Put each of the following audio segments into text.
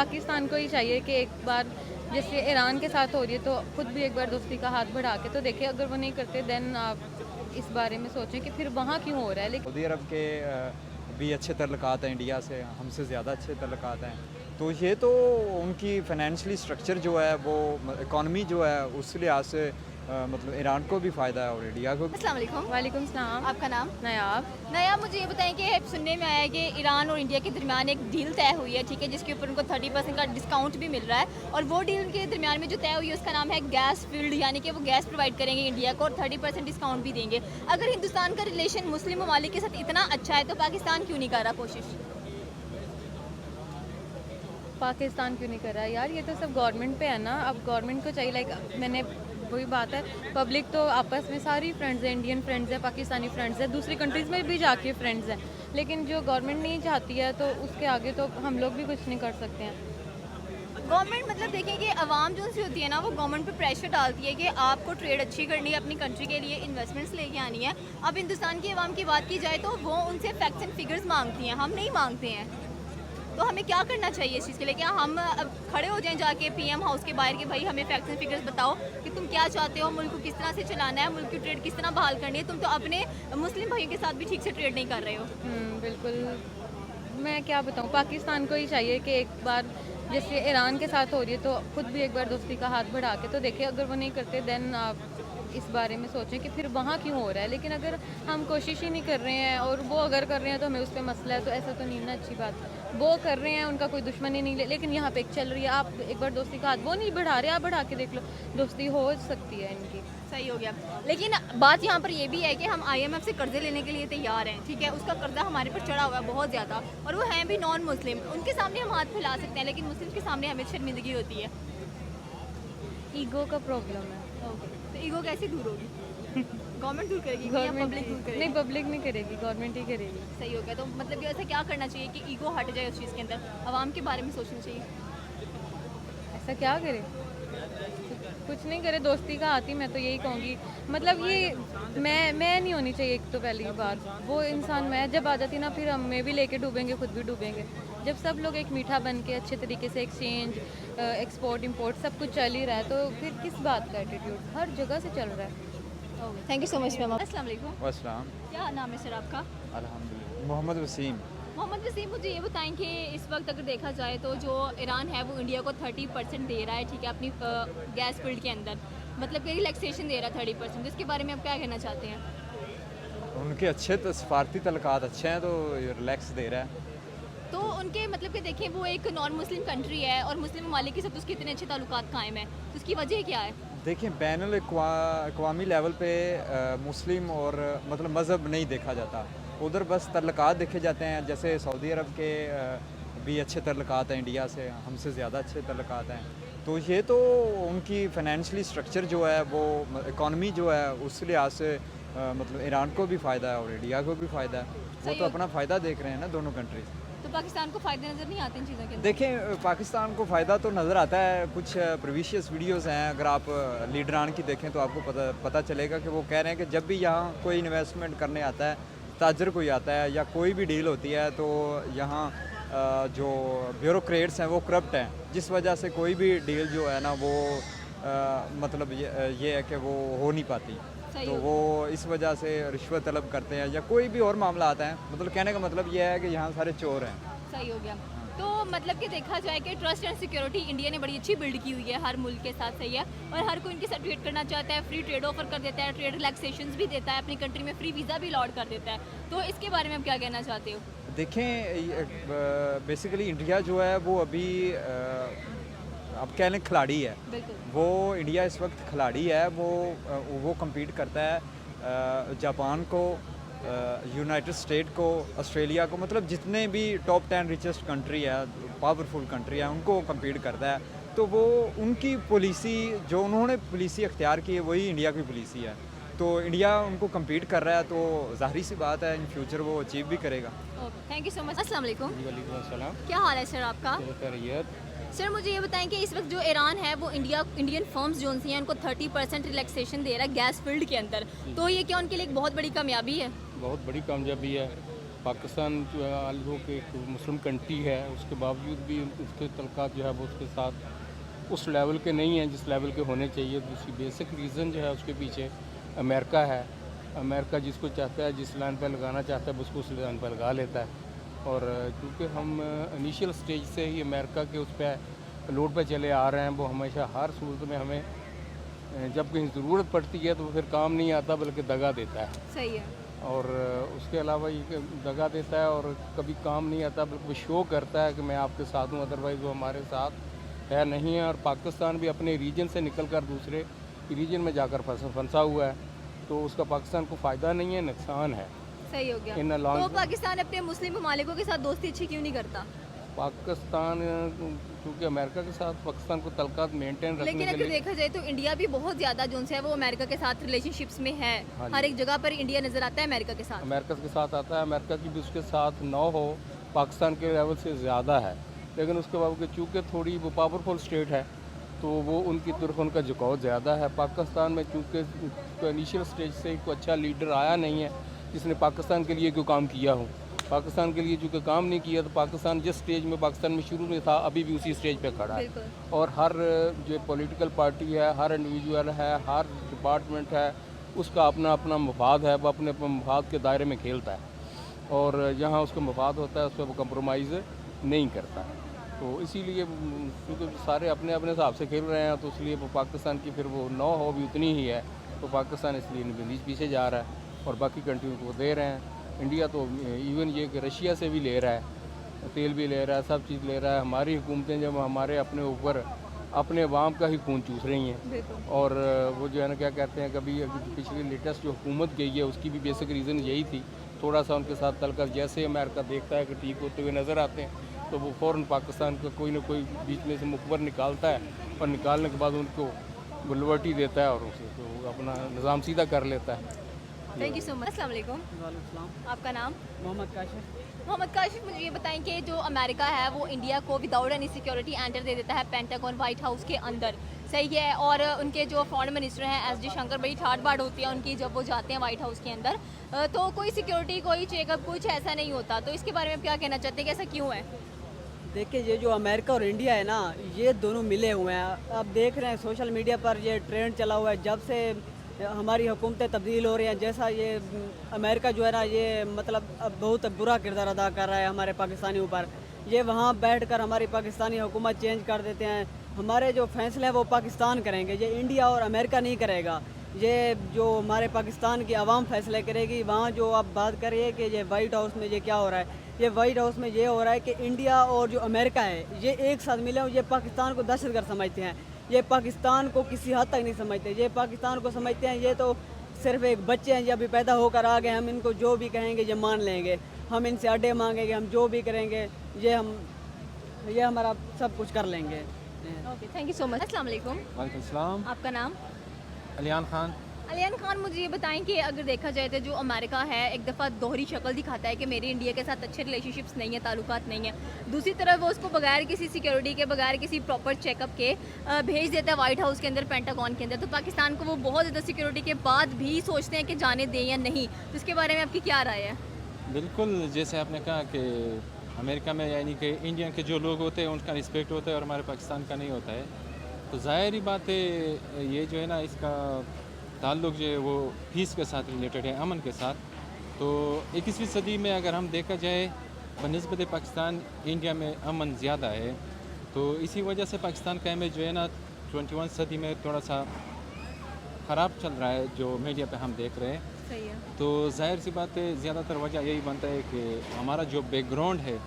पाकिस्तान को ही चाहिए कि एक बार जैसे ईरान के साथ हो रही है तो खुद भी एक बार दोस्ती का हाथ बढ़ा के तो देखें, अगर वो नहीं करते देन आप इस बारे में सोचें कि फिर वहाँ क्यों हो रहा है। लेकिन सऊदी अरब के भी अच्छे तल्लुकात हैं इंडिया से, हमसे ज़्यादा अच्छे तल्लुकात हैं। तो ये तो उनकी फाइनेंशियली स्ट्रक्चर जो है वो इकॉनमी जो है उस लिहाज से मतलब ईरान को भी फ़ायदा है और इंडिया को भी। अस्सलाम वालेकुम। वालेकुम सलाम। आपका नाम? नायाब। नया मुझे ये बताएं कि सुनने में आया है कि ईरान और इंडिया के दरमियान एक डील तय हुई है, ठीक है, जिसके ऊपर उनको 30% का डिस्काउंट भी मिल रहा है। और वो डील के दरमियान में जो तय हुई है उसका नाम है गैस फील्ड, यानी कि वो गैस प्रोवाइड करेंगे इंडिया को और 30% डिस्काउंट भी देंगे। अगर हिंदुस्तान का रिलेशन मुस्लिम ममालिक के साथ इतना अच्छा है तो पाकिस्तान क्यों नहीं कर रहा कोशिश? पाकिस्तान क्यों नहीं कर रहा है यार, ये तो सब गवर्नमेंट पे है ना। अब गवर्नमेंट को चाहिए, लाइक मैंने वही बात है, पब्लिक तो आपस में सारी फ्रेंड्स है, इंडियन फ्रेंड्स है, पाकिस्तानी फ्रेंड्स है, दूसरी कंट्रीज़ में भी जाके फ्रेंड्स हैं। लेकिन जो गवर्नमेंट नहीं चाहती है तो उसके आगे तो हम लोग भी कुछ नहीं कर सकते हैं। गवर्नमेंट मतलब देखें कि आवाम जो सी होती है ना वो गवर्नमेंट पे प्रेशर डालती है कि आपको ट्रेड अच्छी करनी है, अपनी कंट्री के लिए इन्वेस्टमेंट्स लेके आनी है। अब हिंदुस्तान की आवाम की बात की जाए तो वो उनसे फैक्ट्स एंड फिगर्स मांगती हैं, हम नहीं मांगते हैं। तो हमें क्या करना चाहिए इस चीज़ के लिए? क्या हम अब खड़े हो जाएं जाके पीएम हाउस के बाहर कि भाई हमें फैक्ट्स एंड फिगर्स बताओ कि तुम क्या चाहते हो, मुल्क को किस तरह से चलाना है, मुल्क की ट्रेड किस तरह बहाल करनी है? तुम तो अपने मुस्लिम भाइयों के साथ भी ठीक से ट्रेड नहीं कर रहे हो। बिल्कुल। मैं क्या बताऊँ, पाकिस्तान को ही चाहिए कि एक बार जैसे ईरान के साथ हो रही है तो खुद भी एक बार दोस्ती का हाथ बढ़ा के तो देखें, अगर वो नहीं करते देन आप इस बारे में सोचें कि फिर वहाँ क्यों हो रहा है। लेकिन अगर हम कोशिश ही नहीं कर रहे हैं और वो अगर कर रहे हैं तो हमें उस पर मसला है, तो ऐसा तो नहीं ना अच्छी बात। वो कर रहे हैं, उनका कोई दुश्मनी नहीं, लेकिन यहाँ पे एक चल रही है, आप एक बार दोस्ती का हाथ वो नहीं बढ़ा रहे, आप बढ़ा के देख लो, दोस्ती हो सकती है इनकी। सही हो गया। लेकिन बात यहाँ पर ये भी है कि हम आईएमएफ से कर्जे लेने के लिए तैयार हैं, ठीक है, उसका कर्जा हमारे पर चढ़ा हुआ है बहुत ज़्यादा, और वो हैं भी नॉन मुस्लिम। उनके सामने हम हाथ फैला सकते हैं लेकिन मुस्लिम के सामने हमें शर्मिंदगी होती है। ईगो का प्रॉब्लम है। ओके, तो ईगो कैसे दूर होगी? गवर्नमेंट दूर करेगी या गवर्नमेंट पब्लिक दूर करेगी? नहीं, पब्लिक नहीं करेगी, गवर्नमेंट ही करेगी। सही हो गया। तो मतलब कि ऐसा क्या करना चाहिए कि ईगो हट जाए उस चीज़ के अंदर, आवाम के बारे में सोचना चाहिए? ऐसा क्या करे, कुछ नहीं करे, दोस्ती का हाथ ही, मैं तो यही कहूँगी। मतलब ये मैं नहीं होनी चाहिए एक तो पहली बात, वो इंसान मैं जब आ जाती ना फिर हमें भी लेके डूबेंगे, खुद भी डूबेंगे। जब सब लोग एक मीठा बन के अच्छे तरीके से एक्सचेंज एक्सपोर्ट इंपोर्ट सब कुछ चल ही रहा है तो फिर किस बात का एटीट्यूड, हर जगह से चल रहा है। Thank you so much ma'am. अस्सलाम वालेकुम। वस्सलाम। क्या नाम है सर आपका? अल्हम्दुलिल्लाह। मोहम्मद वसीम। मोहम्मद वसीम, मुझे ये बताएं कि इस वक्त अगर देखा जाए तो जो ईरान है वो इंडिया को 30% दे रहा है, ठीक है, अपनी गैस फील्ड के अंदर, मतलब कि रिलैक्सेशन दे रहा है 30%। इसके बारे में आप क्या कहना चाहते हैं? उनके अच्छे तो सफारती तल्लुकात अच्छे हैं तो रिलैक्स दे रहा है। तो उनके मतलब कि देखें वो एक नॉन मुस्लिम कंट्री है और मुस्लिम ममालिक के साथ उसके इतने अच्छे ताल्लुकात कायम है, तो उसकी वजह क्या है? देखिए, बैनुल अक़वामी लेवल पे मुस्लिम और मतलब मज़हब नहीं देखा जाता, उधर बस तल्लुकात देखे जाते हैं। जैसे सऊदी अरब के भी अच्छे तल्लुकात हैं इंडिया से, हमसे ज़्यादा अच्छे तल्लुकात हैं। तो ये तो उनकी फाइनेंशियली स्ट्रक्चर जो है वो इकॉनमी जो है उस लिहाज से मतलब ईरान को भी फ़ायदा है और इंडिया को भी फ़ायदा है। वो तो अपना फ़ायदा देख रहे हैं ना दोनों कंट्रीज़। तो पाकिस्तान को फ़ायदे नज़र नहीं आते इन चीज़ों के अंदर? देखें, पाकिस्तान को फ़ायदा तो नज़र आता है, कुछ प्रीवियस वीडियोस हैं, अगर आप लीडरान की देखें तो आपको पता चलेगा कि वो कह रहे हैं कि जब भी यहाँ कोई इन्वेस्टमेंट करने आता है, ताजर कोई आता है या कोई भी डील होती है तो यहाँ जो ब्यूरोक्रेट्स हैं वो करप्ट हैं, जिस वजह से कोई भी डील जो है ना वो मतलब ये है कि वो हो नहीं पाती। तो वो इस वजह से रिश्वत तलब करते हैं या कोई भी और मामला आता है। मतलब कहने का मतलब ये है कि यहाँ सारे चोर हैं। सही हो गया। तो मतलब कि देखा जाए कि ट्रस्ट एंड सिक्योरिटी इंडिया ने बड़ी अच्छी बिल्ड की हुई है हर मुल्क के साथ, सही है, और हर कोई इनके साथ ट्रेड करना चाहता है, फ्री ट्रेड ऑफर कर देता है, ट्रेड रिलैक्सेशंस भी देता है, अपनी कंट्री में फ्री वीज़ा भी अलॉट कर देता है। तो इसके बारे में आप क्या कहना चाहते हो? देखें, बेसिकली इंडिया जो है वो अभी अब कह लें खिलाड़ी है। वो इंडिया इस वक्त खिलाड़ी है, वो कम्पीट करता है जापान को, यूनाइटेड स्टेट को, ऑस्ट्रेलिया को, मतलब जितने भी टॉप 10 रिचेस्ट कंट्री है, पावरफुल कंट्री है, उनको कम्पीट करता है। तो वो उनकी पॉलिसी जो उन्होंने पॉलिसी अख्तियार की है वही इंडिया की पॉलिसी है। तो इंडिया उनको कम्पीट कर रहा है तो ज़ाहिर सी बात है इन फ्यूचर वो अचीव भी करेगा। Thank you so much. अस्सलाम वालेकुम। वालेकुम अस्सलाम। क्या हाल है सर आपका? सर मुझे ये बताएं कि इस वक्त जो ईरान है वो इंडियन फर्म्स जो सी हैं उनको 30% रिलैक्सेशन दे रहा है गैस फील्ड के अंदर, तो ये क्या उनके लिए एक बहुत बड़ी कामयाबी है? बहुत बड़ी कामयाबी है। पाकिस्तान जो है आलू के एक मुस्लिम कंट्री है, उसके बावजूद भी उसके तल्लुकात जो है वो उसके साथ उस लेवल के नहीं हैं जिस लेवल के होने चाहिए। दूसरी बेसिक रीज़न जो है उसके पीछे अमेरिका है। अमेरिका जिसको चाहता है, जिस लाइन पर लगाना चाहता है उसको उस लाइन पर लगा लेता है। और क्योंकि हम इनिशियल स्टेज से ही अमेरिका के उस पर लोड पर चले आ रहे हैं, वो हमेशा हर सूरत में हमें जब कहीं ज़रूरत पड़ती है तो फिर काम नहीं आता बल्कि दगा देता है। सही है। और उसके अलावा ये दगा देता है और कभी काम नहीं आता बल्कि वो शो करता है कि मैं आपके साथ हूँ, अदरवाइज़ वो हमारे साथ है नहीं है। और पाकिस्तान भी अपने रीजन से निकल कर दूसरे रीजन में जाकर फंसा हुआ है, तो उसका पाकिस्तान को फ़ायदा नहीं है, नुकसान है। सही हो गया। इन तो पाकिस्तान अपने मुस्लिम ममालिकों के साथ दोस्ती अच्छी क्यों नहीं करता? पाकिस्तान क्योंकि अमेरिका के साथ पाकिस्तान को तल्लुकात मेंटेन रखने लेकिन के अगर लिए देखा जाए तो इंडिया भी बहुत ज़्यादा जो है वो अमेरिका के साथ रिलेशनशिप्स में है। हाँ जी। हर एक जगह पर इंडिया नज़र आता है अमेरिका के साथ। अमेरिका के साथ आता है, अमेरिका की भी उसके साथ न हो, पाकिस्तान के लेवल से ज़्यादा है। लेकिन उसके बावजूद चूँकि थोड़ी वो पावरफुल स्टेट है तो वो उनकी तरफ उनका झुकाव ज़्यादा है। पाकिस्तान में चूँकि इनिशियल स्टेज से कोई अच्छा लीडर आया नहीं है जिसने पाकिस्तान के लिए कोई काम किया हो। पाकिस्तान के लिए चूँकि काम नहीं किया तो पाकिस्तान जिस स्टेज में पाकिस्तान में शुरू में था अभी भी उसी स्टेज पे खड़ा है। और हर जो पॉलिटिकल पार्टी है, हर इंडिविजुअल है, हर डिपार्टमेंट है, उसका अपना अपना मफाद है, वो अपने अपने मफाद के दायरे में खेलता है और जहाँ उसका मफाद होता है उस पर वो कंप्रोमाइज़ नहीं करता है। तो इसीलिए क्योंकि सारे अपने अपने हिसाब से खेल रहे हैं तो इसलिए वो पाकिस्तान की फिर वो नौ हो भी उतनी ही है, तो पाकिस्तान इसलिए पीछे जा रहा है और बाकी कंट्रियों को दे रहे हैं। इंडिया तो इवन ये कि रशिया से भी ले रहा है, तेल भी ले रहा है, सब चीज़ ले रहा है। हमारी हुकूमतें जब हमारे अपने ऊपर अपने अवाम का ही खून चूस रही हैं और वो जो है ना क्या कहते हैं, कभी पिछली लेटेस्ट जो हुकूमत गई है उसकी भी बेसिक रीज़न यही थी, थोड़ा सा उनके साथ तलकर जैसे अमेरिका देखता है कि ठीक होते हुए नज़र आते हैं तो वो फ़ौरन पाकिस्तान का कोई ना कोई बीच में से मुखबर निकालता है और निकालने के बाद उनको वो लिबर्टी देता है और उसे तो अपना निज़ाम सीधा कर लेता है। Thank you so much. अस्सलाम वालेकुम। आपका नाम? मोहम्मद काशिफ। मोहम्मद काशिफ, मुझे ये बताएं कि जो अमेरिका है वो इंडिया को विदाउट एनी सिक्योरिटी एंटर दे देता है पेंटागन व्हाइट हाउस के अंदर, सही है? और उनके जो फॉरेन मिनिस्टर हैं एस जयशंकर, बड़ी ठाट बाट होती है उनकी जब वो जाते हैं व्हाइट हाउस के अंदर, तो कोई सिक्योरिटी, कोई चेकअप, कुछ ऐसा नहीं होता। तो इसके बारे में क्या कहना चाहते हैं कि ऐसा क्यों है? देखिए, ये जो अमेरिका और इंडिया है ना, ये दोनों मिले हुए हैं। आप देख रहे हैं सोशल मीडिया पर ये ट्रेंड चला हुआ है जब से हमारी हुकूमतें तब्दील हो रही हैं। जैसा ये अमेरिका जो है ना, ये मतलब अब बहुत बुरा किरदार अदा कर रहा है हमारे पाकिस्तानियों पर। ये वहाँ बैठकर हमारी पाकिस्तानी हुकूमत चेंज कर देते हैं। हमारे जो फैसले हैं वो पाकिस्तान करेंगे, ये इंडिया और अमेरिका नहीं करेगा। ये जो हमारे पाकिस्तान की आवाम फैसले करेगी। वहाँ जो आप बात करिए कि ये वाइट हाउस में ये क्या हो रहा है, ये वाइट हाउस में ये हो रहा है कि इंडिया और जो अमेरिका है ये एक साथ मिले हुए, ये पाकिस्तान को दहशतगर्द समझते हैं। ये पाकिस्तान को किसी हद तक नहीं समझते, ये पाकिस्तान को समझते हैं ये तो सिर्फ एक बच्चे हैं, ये अभी पैदा होकर आ गए, हम इनको जो भी कहेंगे ये मान लेंगे, हम इनसे अड्डे मांगेंगे, हम जो भी करेंगे ये हमारा सब कुछ कर लेंगे। Okay, thank you so much. अस्सलाम वालेकुम। वालेकुम सलाम। आपका नाम? अलियान खान। अलियान खान, मुझे ये बताएं कि अगर देखा जाए तो जो अमेरिका है एक दफ़ा दोहरी शक्ल दिखाता है कि मेरे इंडिया के साथ अच्छे रिलेशनशिप्स नहीं है, ताल्लुकात नहीं है। दूसरी तरफ वो उसको बगैर किसी सिक्योरिटी के, बगैर किसी प्रॉपर चेकअप के भेज देता है व्हाइट हाउस के अंदर, पेंटागन के अंदर। तो पाकिस्तान को वो बहुत ज़्यादा सिक्योरिटी के बाद भी सोचते हैं कि जाने दें या नहीं। तो इसके बारे में आपकी क्या राय है? बिल्कुल, जैसे आपने कहा कि अमेरिका में यानी कि इंडियन के जो लोग होते हैं उनका रिस्पेक्ट होता है और हमारे पाकिस्तान का नहीं होता है। तो ज़ाहिर ही बात है, ये जो है ना इसका ताल्लुक़ जो है वो पीस के साथ रिलेटेड है, अमन के साथ। तो 21वीं सदी में अगर हम देखा जाए बनिस्बत पाकिस्तान, इंडिया में अमन ज़्यादा है। तो इसी वजह से पाकिस्तान का इमेज जो है ना 21वीं सदी में थोड़ा सा ख़राब चल रहा है, जो मीडिया पे हम देख रहे हैं। सही है। तो जाहिर सी बात है, ज़्यादातर वजह यही बनता है कि हमारा जो बैकग्राउंड है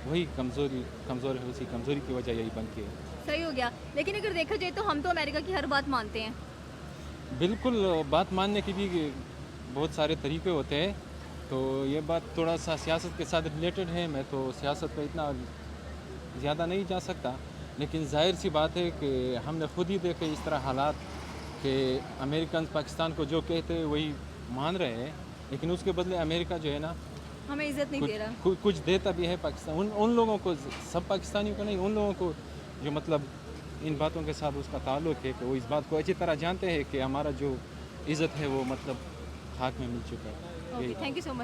वही कमज़ोर है, उसी कमज़ोरी की वजह यही बनती है। सही हो गया। लेकिन अगर देखा जाए तो हम तो अमेरिका की हर बात मानते हैं। बिल्कुल, बात मानने की भी बहुत सारे तरीके होते हैं। तो ये बात थोड़ा सा सियासत के साथ रिलेटेड है। मैं तो सियासत पे इतना ज़्यादा नहीं जा सकता, लेकिन जाहिर सी बात है कि हमने खुद ही देखे इस तरह हालात कि अमेरिकन पाकिस्तान को जो कहते हैं वही मान रहे हैं, लेकिन उसके बदले अमेरिका जो है ना हमें इज्जत नहीं दे रहा। कुछ देता भी है पाकिस्तान, उन लोगों को, सब पाकिस्तानियों को नहीं, उन लोगों को जो मतलब इन बातों के साथ उसका ताल्लुक़ है कि वो इस बात को अच्छी तरह जानते हैं कि हमारा जो इज़्ज़त है वो मतलब खाक में मिल चुका है। Okay, thank you so much.